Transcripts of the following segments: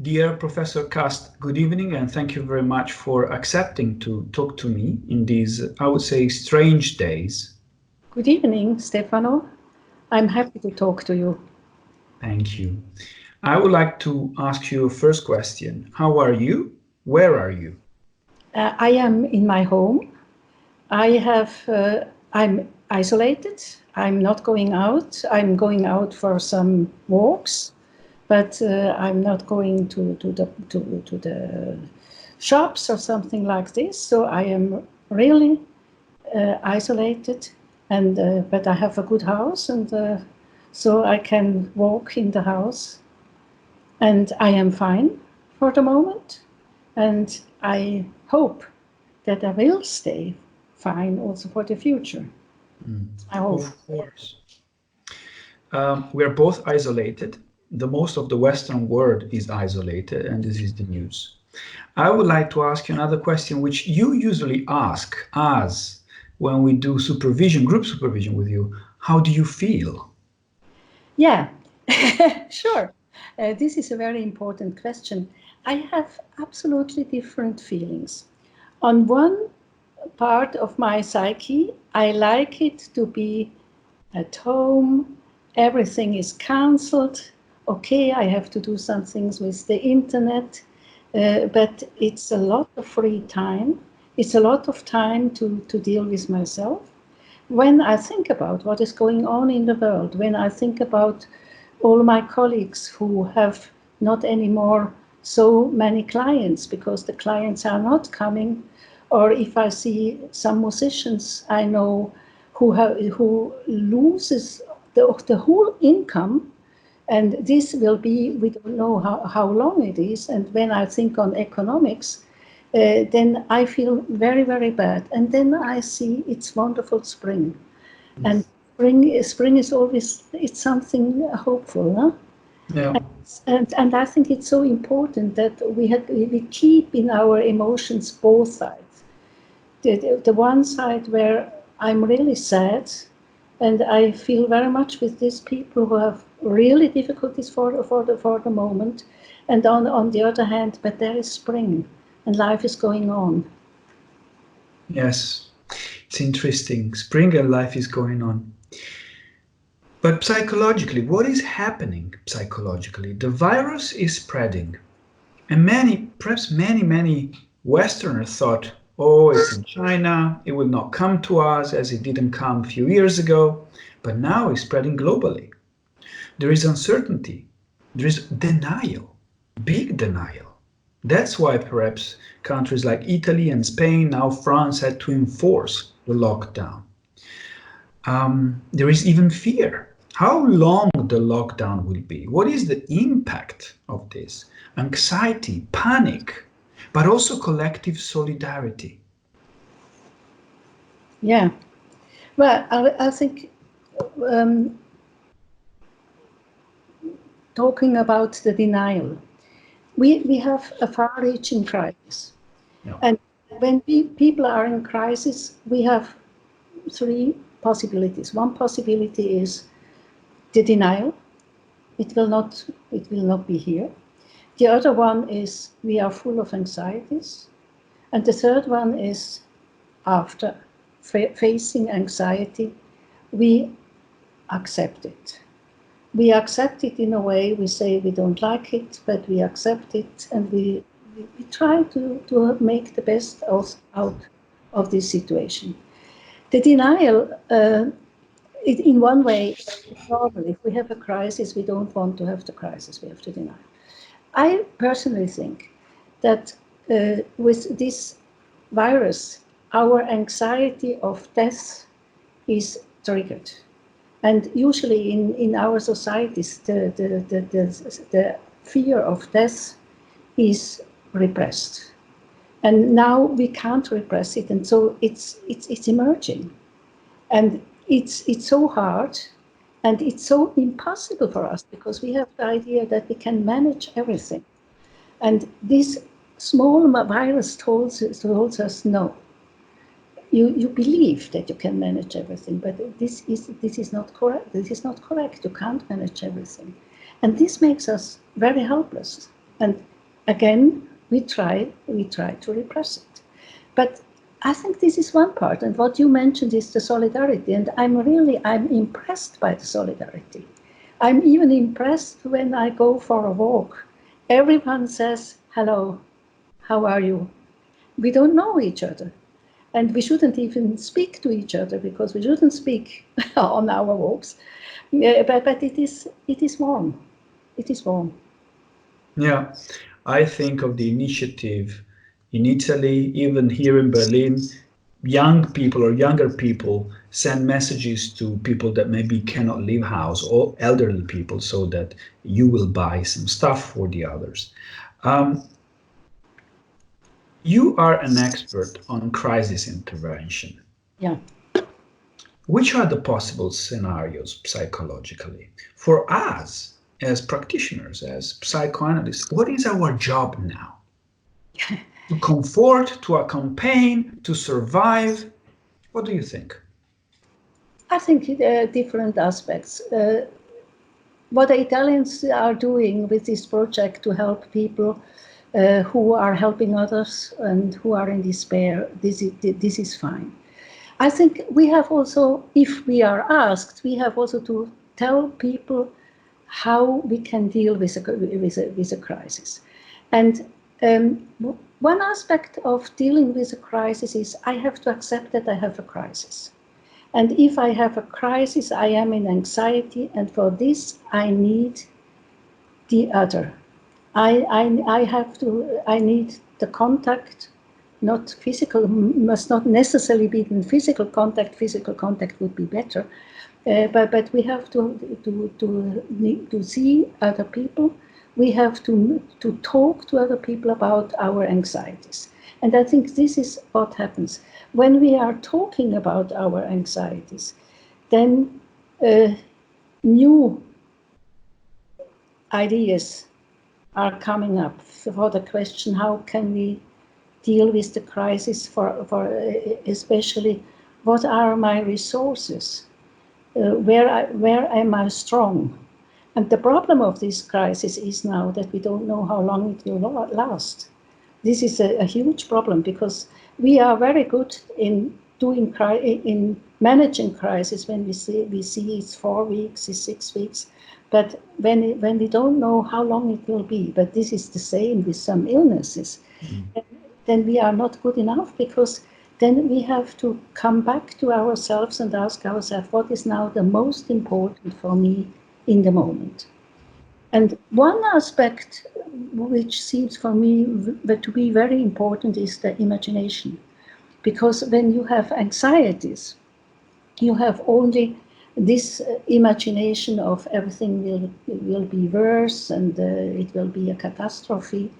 Dear Professor Kast, good evening, and thank you very much for accepting to talk to me in these, I would say, strange days. Good evening, Stefano. I'm happy to talk to you. Thank you. I would like to ask you a first question. How are you? Where are you? I am in my home. I'm isolated. I'm not going out. I'm going out for some walks, but I'm not going to the shops or something like this. So I am really isolated, and but I have a good house, and so I can walk in the house, and I am fine for the moment, and I hope that I will stay fine also for the future. I hope. Of course. We're both isolated. The most of the Western world is isolated, and this is the news. I would like to ask you another question, which you usually ask us when we do supervision, group supervision with you. How do you feel? Yeah, sure. This is a very important question. I have absolutely different feelings. On one part of my psyche, I like it to be at home, everything is cancelled. Okay, I have to do some things with the internet, but it's a lot of free time. It's a lot of time to deal with myself. When I think about what is going on in the world, when I think about all my colleagues who have not anymore so many clients because the clients are not coming, or if I see some musicians I know who loses the whole income, and this will be, we don't know how long it is, and when I think on economics, then I feel very, very bad. And then I see it's wonderful spring. And spring is always, it's something hopeful, huh? Yeah. And I think it's so important that we keep in our emotions both sides. The one side where I'm really sad, and I feel very much with these people who have really difficulties for the moment, and on the other hand, but there is spring and life is going on. Yes, it's interesting. Spring and life is going on. But psychologically, what is happening psychologically? The virus is spreading. And perhaps many Westerners thought, oh, it's in China, it will not come to us as it didn't come a few years ago. But now it's spreading globally. There is uncertainty. There is denial, big denial. That's why perhaps countries like Italy and Spain, now France, had to enforce the lockdown. There is even fear. How long the lockdown will be? What is the impact of this? Anxiety, panic, but also collective solidarity. Yeah. Well, I think talking about the denial, we have a far-reaching crisis. Yeah. And when people are in crisis, we have three possibilities. One possibility is the denial. It will not be here. The other one is we are full of anxieties. And the third one is after facing anxiety, we accept it. We accept it in a way, we say we don't like it, but we accept it, and we try to make the best out of this situation. The denial, in one way, is normal. If we have a crisis, we don't want to have the crisis, we have to deny. I personally think that with this virus, our anxiety of death is triggered. And usually in our societies, the fear of death is repressed. And now we can't repress it, and so it's emerging. And it's so hard, and it's so impossible for us because we have the idea that we can manage everything. And this small virus tells us no. You believe that you can manage everything, but this is not correct. This is not correct. You can't manage everything, and this makes us very helpless. And again, we try to repress it. But I think this is one part, and what you mentioned is the solidarity, and I'm impressed by the solidarity. I'm even impressed when I go for a walk. Everyone says, hello, how are you? We don't know each other. And we shouldn't even speak to each other because we shouldn't speak on our walks. But it is warm. It is warm. Yeah, I think of the initiative in Italy, even here in Berlin, young people or younger people send messages to people that maybe cannot leave house or elderly people so that you will buy some stuff for the others. Um, you are an expert on crisis intervention. Yeah. Which are the possible scenarios psychologically for us as practitioners, as psychoanalysts? What is our job now? To comfort, to accompany, to survive? What do you think? I think different aspects. What the Italians are doing with this project to help people who are helping others and who are in despair, this is fine. I think we have also, if we are asked, we have also to tell people how we can deal with a crisis. And one aspect of dealing with a crisis is I have to accept that I have a crisis. And if I have a crisis, I am in anxiety, and for this I need the other. I need the contact, not physical, must not necessarily be in physical contact. Physical contact would be better, but we have to see other people. We have to talk to other people about our anxieties. And I think this is what happens. When we are talking about our anxieties, then new ideas are coming up for the question, how can we deal with the crisis, for especially what are my resources? Where am I strong? And the problem of this crisis is now that we don't know how long it will last. This is a huge problem because we are very good in managing crisis when we see it's 4 weeks, it's 6 weeks, but when we don't know how long it will be, but this is the same with some illnesses, then we are not good enough, because then we have to come back to ourselves and ask ourselves, what is now the most important for me in the moment? And one aspect which seems for me to be very important is the imagination. Because when you have anxieties, you have only this imagination of everything will be worse and it will be a catastrophe.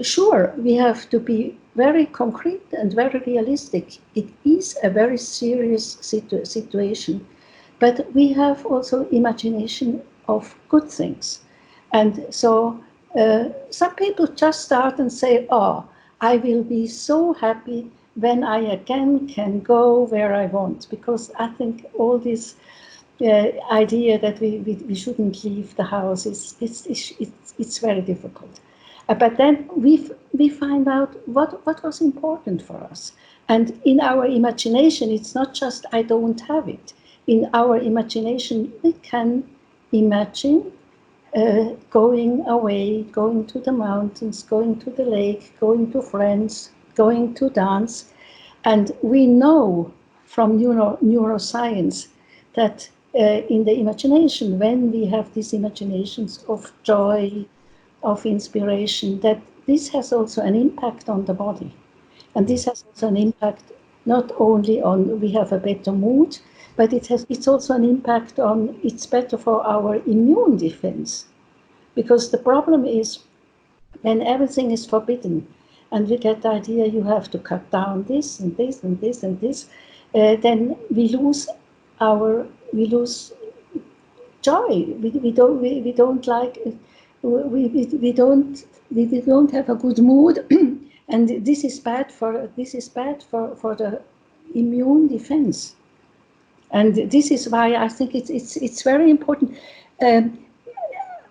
Sure, we have to be very concrete and very realistic. It is a very serious situation, but we have also imagination of good things. And so some people just start and say, oh, I will be so happy when I again can go where I want, because I think all this idea that we shouldn't leave the house it's very difficult. But then we find out what was important for us. And in our imagination, it's not just I don't have it. In our imagination, we can imagine going away, going to the mountains, going to the lake, going to friends, going to dance. And we know from neuroscience that in the imagination, when we have these imaginations of joy, of inspiration, that this has also an impact on the body. And this has also an impact not only on we have a better mood, but it's also an impact on it's better for our immune defense. Because the problem is when everything is forbidden and we get the idea you have to cut down this and this and this and this, then we lose joy. We don't like we don't have a good mood, and this is bad for the immune defense. And this is why I think it's very important.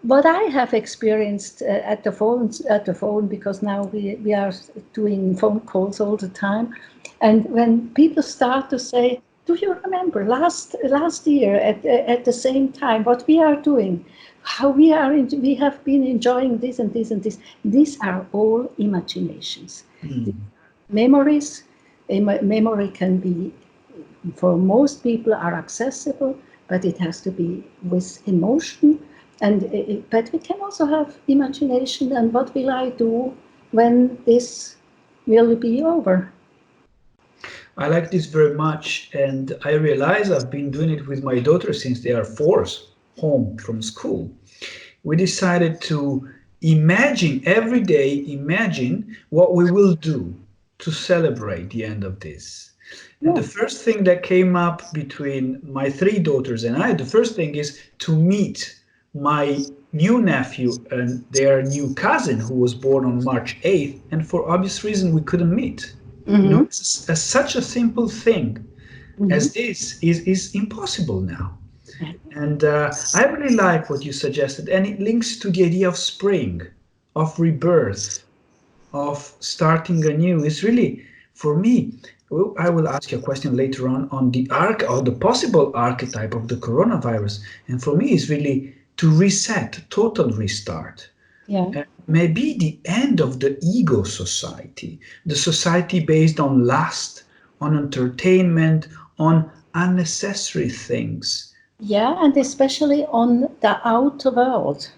what I have experienced at the phone, because now we are doing phone calls all the time, and when people start to say, "Do you remember last year at the same time what we are doing? How we have been enjoying this and this and this." These are all imaginations, memories. Memory can be, for most people, are accessible, but it has to be with emotion. And but we can also have imagination. And what will I do when this will be over? I like this very much, and I realize I've been doing it with my daughter since they are 4 home from school. We decided to imagine every day, imagine what we will do to celebrate the end of this. And the first thing that came up between my 3 daughters and I, the first thing is to meet my new nephew and their new cousin who was born on March 8th. And for obvious reason, we couldn't meet. You know, such a simple thing as this is impossible now. And I really like what you suggested, and it links to the idea of spring, of rebirth, of starting anew. It's really, for me, I will ask you a question later on the or the possible archetype of the coronavirus. And for me, it's really to reset, total restart. Yeah. Maybe the end of the ego society, the society based on lust, on entertainment, on unnecessary things. Yeah, and especially on the outer world,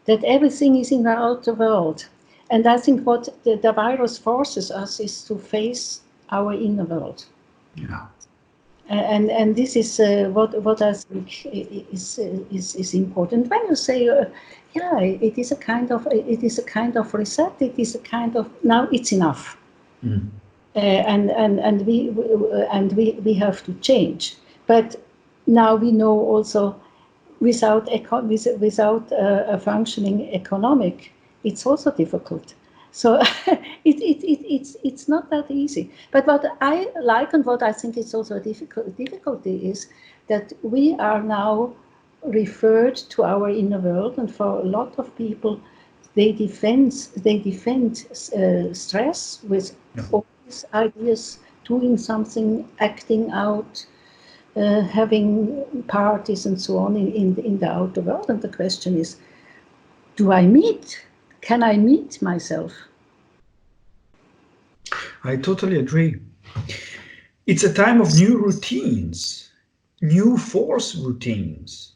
that everything is in the outer world. And I think what the virus forces us is to face our inner world. Yeah. And this is what I think is important. When you say, yeah, it is a kind of reset. It is a kind of, now it's enough, and we have to change. But now we know also, without a functioning economic, it's also difficult. So it's not that easy. But what I like and what I think is also a difficulty is that we are now referred to our inner world, and for a lot of people, they defend stress with all these ideas, doing something, acting out, having parties and so on in the outer world. And the question is, can I meet myself? I totally agree. It's a time of new routines, new force routines.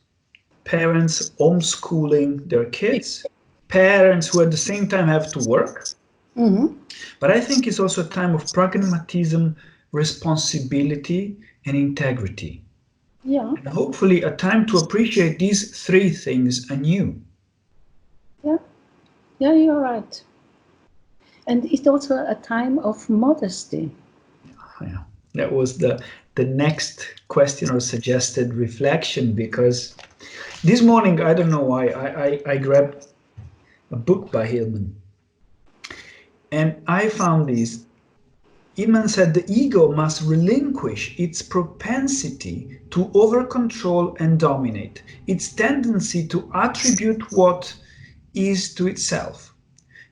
Parents homeschooling their kids, parents who at the same time have to work. But I think it's also a time of pragmatism, responsibility, and integrity. Yeah. And hopefully a time to appreciate these 3 things anew. Yeah, you're right. And it's also a time of modesty. Yeah. That was the next question or suggested reflection, because this morning, I don't know why, I grabbed a book by Hillman. And I found this. Hillman said the ego must relinquish its propensity to over-control and dominate, its tendency to attribute what is to itself.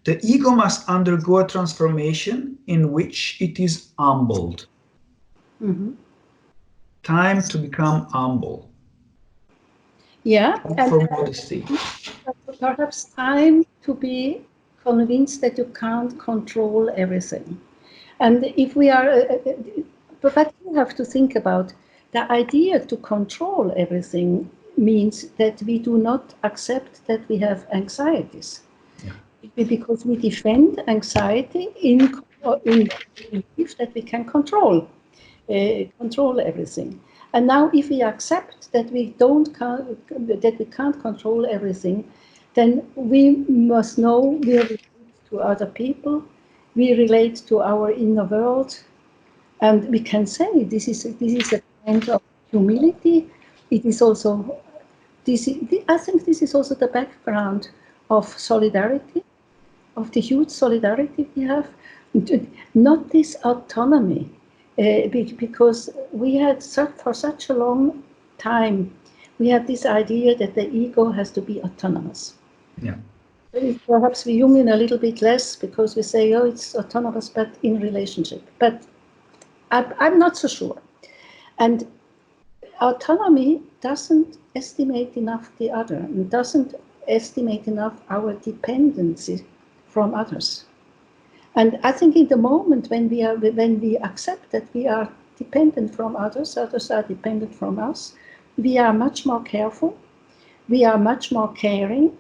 The ego must undergo a transformation in which it is humbled. Time to become humble. Yeah, and for modesty. perhaps time to be convinced that you can't control everything. And if we are, but you have to think about the idea to control everything means that we do not accept that we have anxieties. Yeah. Because we defend anxiety in belief that we can control everything. And now, if we accept that we can't control everything, then we must know we relate to other people, we relate to our inner world, and we can say this is a kind of humility. It is also I think this is also the background of solidarity, of the huge solidarity we have, not this autonomy, because we had for such a long time, we have this idea that the ego has to be autonomous. Yeah. Perhaps we Jung in a little bit less because we say, oh, it's autonomous, but in relationship. But I'm not so sure. And autonomy doesn't estimate enough the other, and doesn't estimate enough our dependency from others. And I think in the moment when we accept that we are dependent from others, others are dependent from us, we are much more careful, we are much more caring.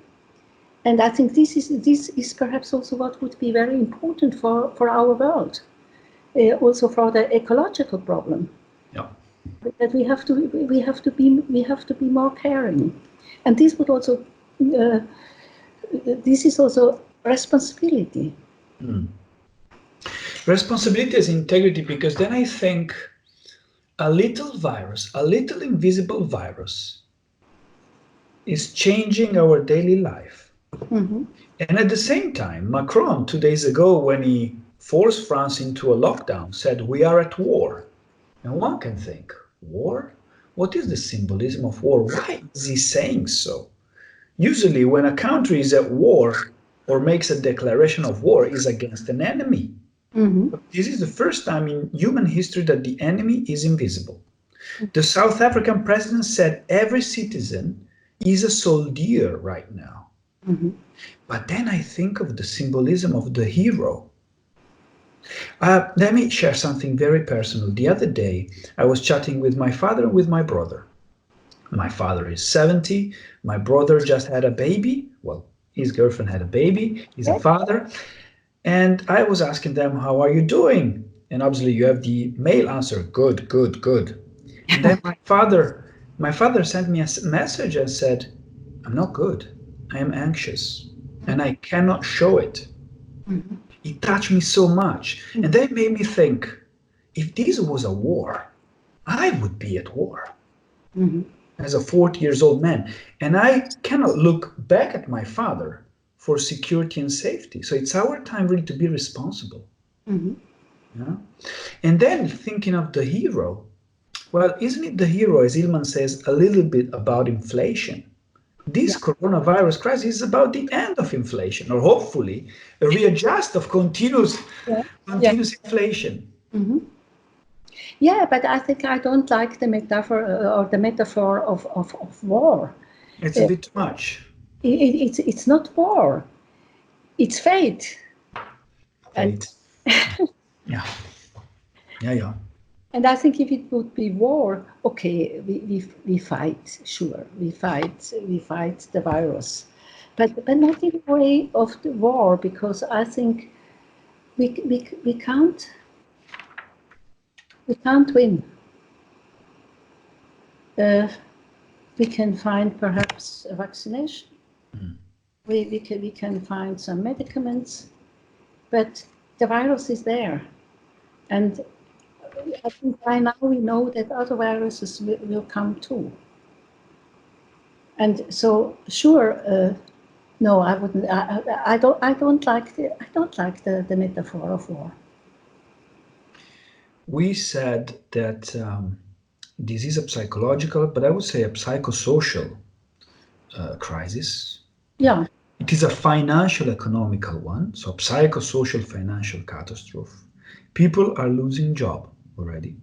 And I think this is perhaps also what would be very important for our world, also for the ecological problem. Yeah. That we have to be more caring, and this would also this is also responsibility. Responsibility is integrity, because then I think a little virus, a little invisible virus, is changing our daily life. Mm-hmm. And at the same time, Macron, 2 days ago, when he forced France into a lockdown, said we are at war. And one can think, war? What is the symbolism of war? Why is he saying so? Usually when a country is at war or makes a declaration of war, is against an enemy. Mm-hmm. This is the first time in human history that the enemy is invisible. The South African president said every citizen is a soldier right now. Mm-hmm. But then I think of the symbolism of the hero. Let me share something very personal. The other day, I was chatting with my father and with my brother. My father is 70. My brother just had a baby. Well, his girlfriend had a baby. He's a father. And I was asking them, how are you doing? And obviously you have the male answer, good, good, good. And then my father sent me a message and said, I'm not good. I am anxious and I cannot show it. Mm-hmm. It touched me so much. And that made me think, if this was a war, I would be at war. Mm-hmm. As a 40 years old man. And I cannot look back at my father for security and safety. So it's our time really to be responsible. Mm-hmm. Yeah? And then thinking of the hero, well, isn't it the hero, as Ilman says, a little bit about inflation? This coronavirus crisis is about the end of inflation, or hopefully a readjust of continuous inflation. Mm-hmm. Yeah, but I think I don't like the metaphor of war. It's a bit too much. It's not war. It's fate. Fate. Yeah. And I think if it would be war, okay, we fight, sure, we fight the virus, but not in the way of the war, because I think we can't win. We can find perhaps a vaccination. We can find some medicaments, but the virus is there, and I think by now we know that other viruses will come too. And so, sure, no, I wouldn't. I don't like the metaphor of war. We said that this is a psychological, but I would say a psychosocial crisis. Yeah. It is a financial, economical one, so psychosocial financial catastrophe. People are losing job already.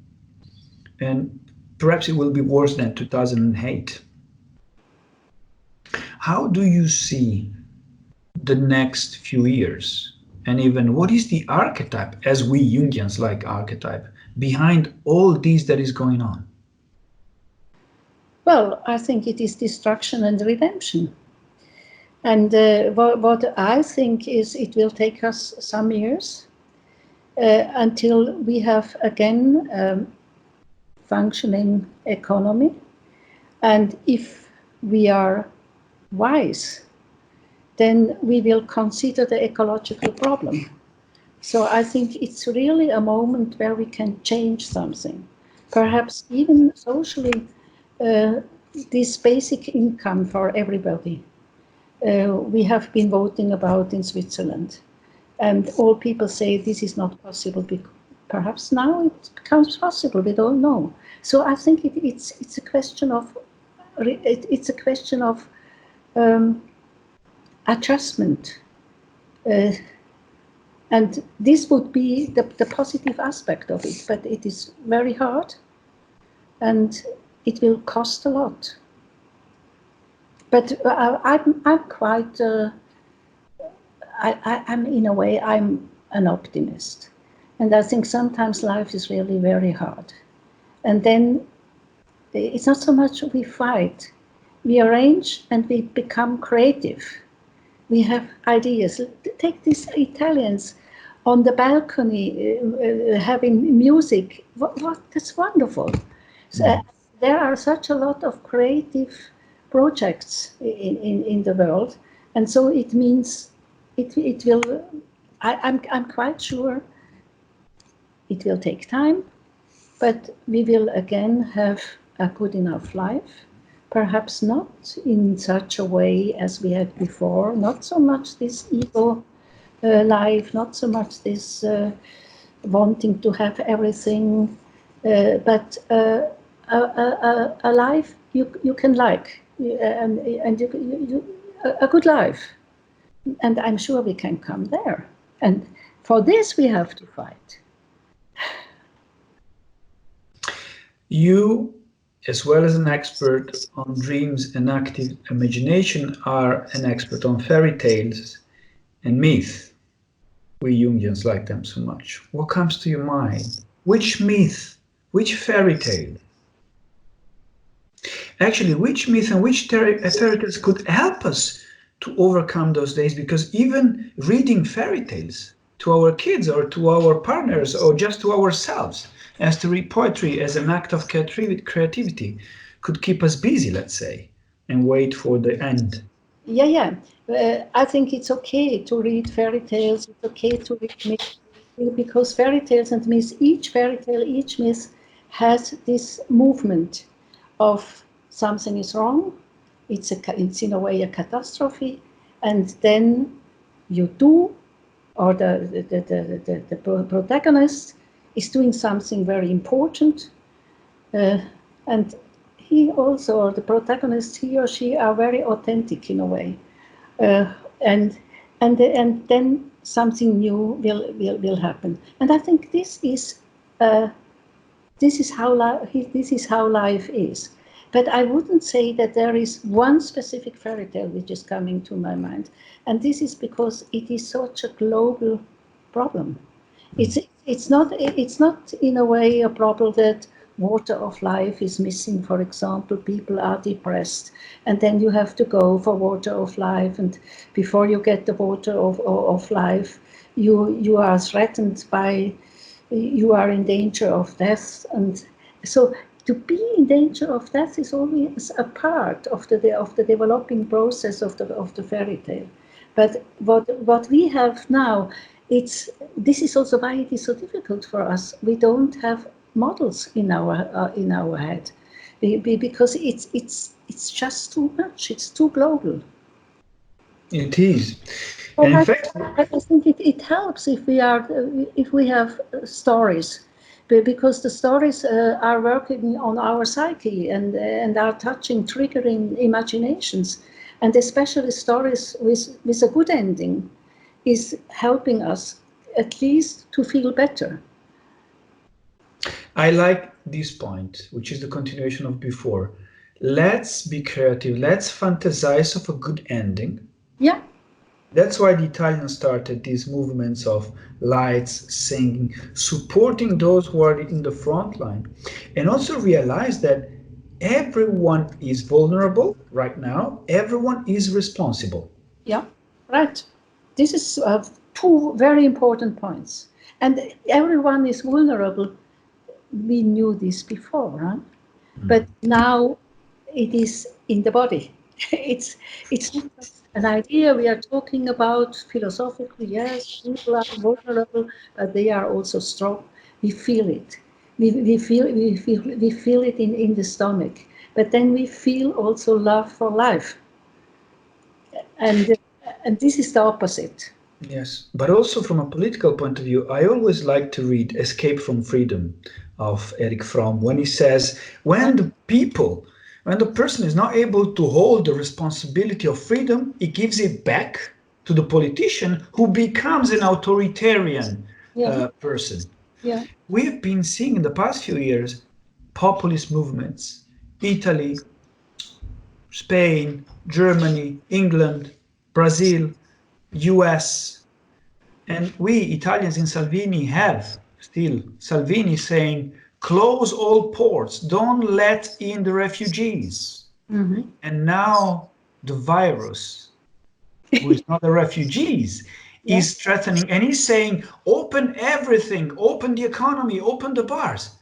And perhaps it will be worse than 2008. How do you see the next few years? And even what is the archetype, as we Jungians like archetype, behind all this that is going on? Well, I think it is destruction and redemption. And what I think is it will take us some years until we have again functioning economy. And if we are wise, then we will consider the ecological problem. So I think it's really a moment where we can change something. Perhaps even socially, this basic income for everybody. We have been voting about in Switzerland, and all people say this is not possible. Perhaps now it becomes possible. We don't know. So I think it's a question of it's a question of adjustment. And this would be the positive aspect of it, but it is very hard and it will cost a lot. But I'm quite, I'm in a way, I'm an optimist. And I think sometimes life is really very hard. And then it's not so much we fight, we arrange and we become creative. We have ideas. Take these Italians on the balcony having music. What that's wonderful. So, there are such a lot of creative projects in the world, and so it means it will. I'm quite sure it will take time, but we will again have a good enough life. Perhaps not in such a way as we had before, not so much this ego life, not so much this wanting to have everything, but a life you can like, and a good life. And I'm sure we can come there. And for this we have to fight. You, as well as an expert on dreams and active imagination, are an expert on fairy tales and myth. We Jungians like them so much. What comes to your mind? Which myth, which fairy tale? Actually, which myth and which fairy tales could help us to overcome those days? Because even reading fairy tales to our kids or to our partners or just to ourselves, as to read poetry as an act of creativity, could keep us busy, let's say, and wait for the end. Yeah. I think it's okay to read fairy tales. It's okay to read myths, because fairy tales and myths, each fairy tale, each myth has this movement of something is wrong. It's in a way a catastrophe, and then you do, or the protagonist is doing something very important, and he also, or the protagonist, he or she are very authentic in a way, and then something new will happen. And I think this is how life is. But I wouldn't say that there is one specific fairy tale which is coming to my mind, and this is because it is such a global problem. It's not in a way a problem that water of life is missing. For example, people are depressed, and then you have to go for water of life, and before you get the water of life, you are threatened by, you are in danger of death. And so to be in danger of death is always a part of the developing process of the fairy tale. But what we have now, this is also why it is so difficult for us. We don't have models in our head, because it's just too much. It's too global. It is. And in fact, I think it helps if we have stories, because the stories are working on our psyche and are touching, triggering imaginations, and especially stories with a good ending is helping us at least to feel better. I like this point, which is the continuation of before. Let's be creative. Let's fantasize of a good ending. Yeah. That's why the Italians started these movements of lights, singing, supporting those who are in the front line, and also realize that everyone is vulnerable right now. Everyone is responsible. Yeah, right. This is two very important points. And everyone is vulnerable. We knew this before, right? But now it is in the body. It's not just an idea we are talking about philosophically. Yes, people are vulnerable, but they are also strong. We feel it. We feel it in the stomach. But then we feel also love for life. And this is the opposite. Yes, but also from a political point of view, I always like to read Escape from Freedom of Erich Fromm, when he says, when the people When the person is not able to hold the responsibility of freedom, he gives it back to the politician who becomes an authoritarian person. Yeah. We've been seeing in the past few years populist movements, Italy, Spain, Germany, England, Brazil, US, and we Italians in Salvini have still Salvini saying, close all ports, don't let in the refugees. Mm-hmm. And now the virus, who is not the refugees, is threatening, and he's saying, open everything, open the economy, open the bars.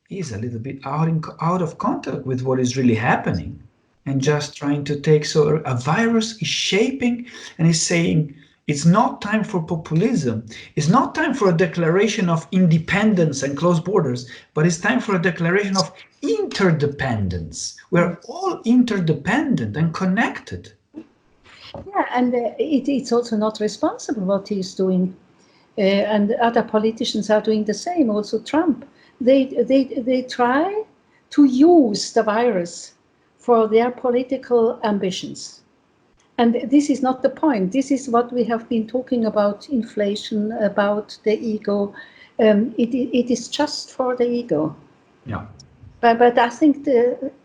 He's a little bit out of contact with what is really happening, and just trying to take, so a virus is shaping, and is saying, it's not time for populism. It's not time for a declaration of independence and closed borders, but it's time for a declaration of interdependence. We're all interdependent and connected. Yeah, and it's also not responsible what he's doing. And other politicians are doing the same, also Trump. They try to use the virus for their political ambitions. And this is not the point. This is what we have been talking about, inflation, about the ego. It is just for the ego. Yeah. But I think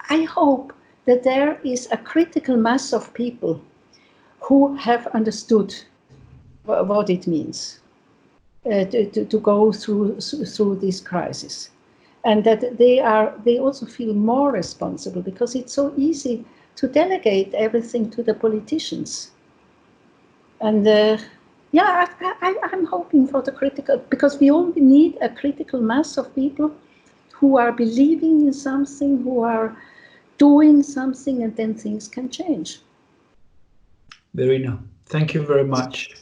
I hope that there is a critical mass of people who have understood what it means to go through this crisis, and that they also feel more responsible, because it's so easy to delegate everything to the politicians. And I'm hoping for the critical, because we only need a critical mass of people who are believing in something, who are doing something, and then things can change. Verena, thank you very much.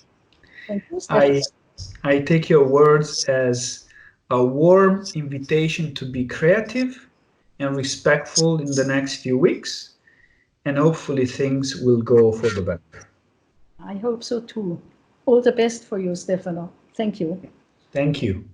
Thank you, Stefano. I take your words as a warm invitation to be creative and respectful in the next few weeks, and hopefully things will go for the better. I hope so too. All the best for you, Stefano. Thank you. Thank you.